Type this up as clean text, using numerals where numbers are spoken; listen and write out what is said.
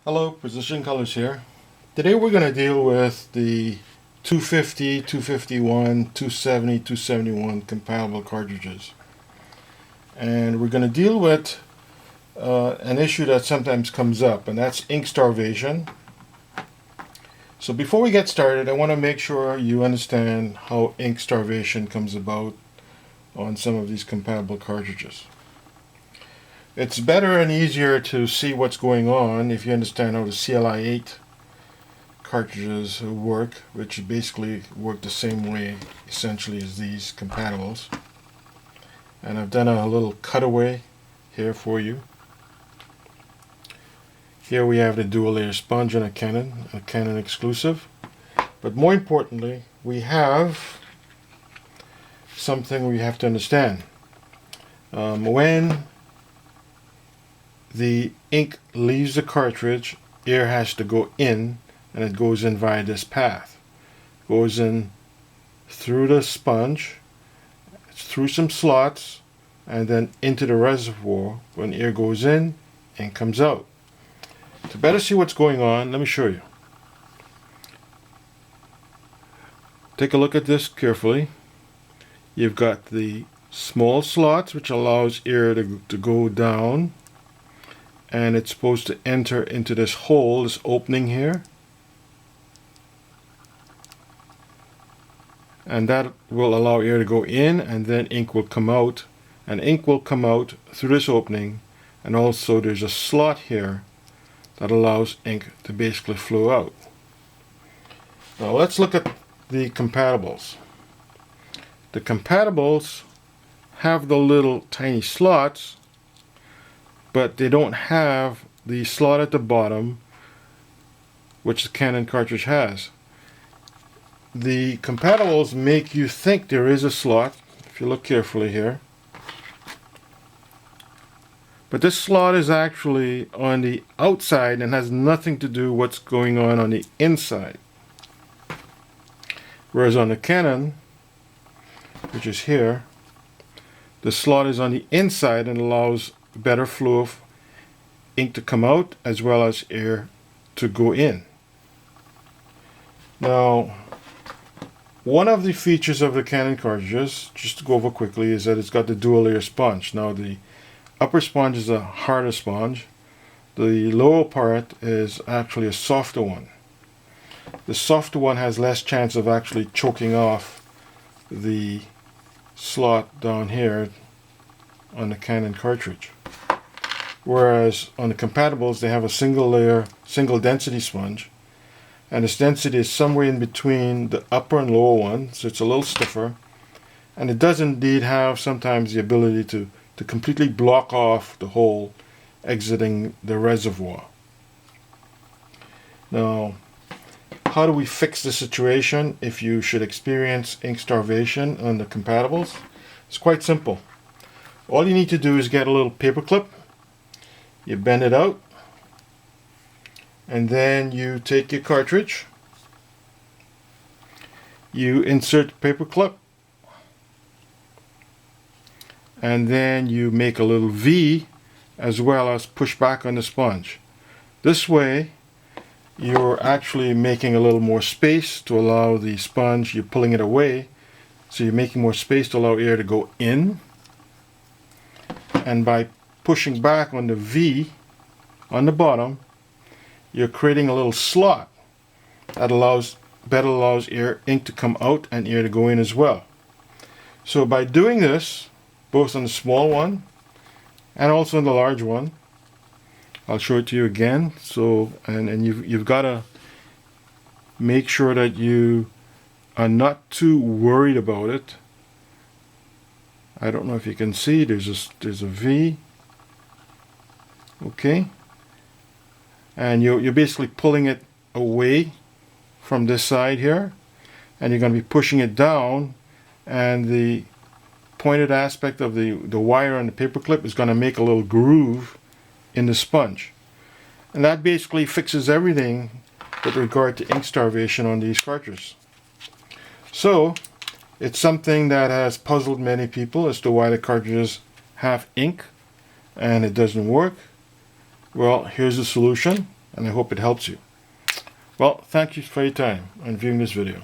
Hello, Precision Colors here. Today we're going to deal with the 250, 251, 270, 271 compatible cartridges. And we're going to deal with an issue that sometimes comes up, and that's ink starvation. So before we get started, I want to make sure you understand how ink starvation comes about on some of these compatible cartridges. It's better and easier to see what's going on if you understand how the CLI-8 cartridges work, which basically work the same way essentially as these compatibles. And I've done a little cutaway here for you. Here we have the dual layer sponge on a Canon exclusive. But more importantly, we have something we have to understand. When the ink leaves the cartridge, air has to go in, and it goes in via this path. Goes in through the sponge, through some slots, and then into the reservoir. When air goes in, and comes out. To better see what's going on, let me show you. Take a look at this carefully. You've got the small slots, which allows air to go down, and it's supposed to enter into this hole, this opening here, and that will allow air to go in, and then ink will come out, and ink will come out through this opening. And also there's a slot here that allows ink to basically flow out. Now let's look at the compatibles. The compatibles have the little tiny slots, but they don't have the slot at the bottom, which the Canon cartridge has. The compatibles make you think there is a slot, if you look carefully here. But this slot is actually on the outside and has nothing to do with what's going on the inside. Whereas on the Canon, which is here, the slot is on the inside and allows better flow of ink to come out as well as air to go in. Now, one of the features of the Canon cartridges, just to go over quickly, is that it's got the dual layer sponge. Now the upper sponge is a harder sponge. The lower part is actually a softer one. The softer one has less chance of actually choking off the slot down here on the Canon cartridge. Whereas on the compatibles, they have a single layer, single density sponge, and this density is somewhere in between the upper and lower one, so it's a little stiffer, and it does indeed have sometimes the ability to completely block off the hole exiting the reservoir. Now, how do we fix the situation if you should experience ink starvation on the compatibles? It's quite simple. All you need to do is get a little paper clip. You bend it out, and then you take your cartridge, you insert the paper clip, and then you make a little V as well as push back on the sponge. This way you're actually making a little more space to allow the sponge, you're pulling it away, so you're making more space to allow air to go in, and by pushing back on the V on the bottom, you're creating a little slot that better allows ink to come out and air to go in as well. So by doing this, both on the small one and also on the large one, I'll show it to you again. So and you've got to make sure that you are not too worried about it. I don't know if you can see, there's a V. Okay, and you're basically pulling it away from this side here, and you're going to be pushing it down, and the pointed aspect of the wire on the paper clip is going to make a little groove in the sponge, and that basically fixes everything with regard to ink starvation on these cartridges. So it's something that has puzzled many people as to why the cartridges have ink and it doesn't work. Well, here's the solution. and I hope it helps you. Well, thank you for your time and viewing this video.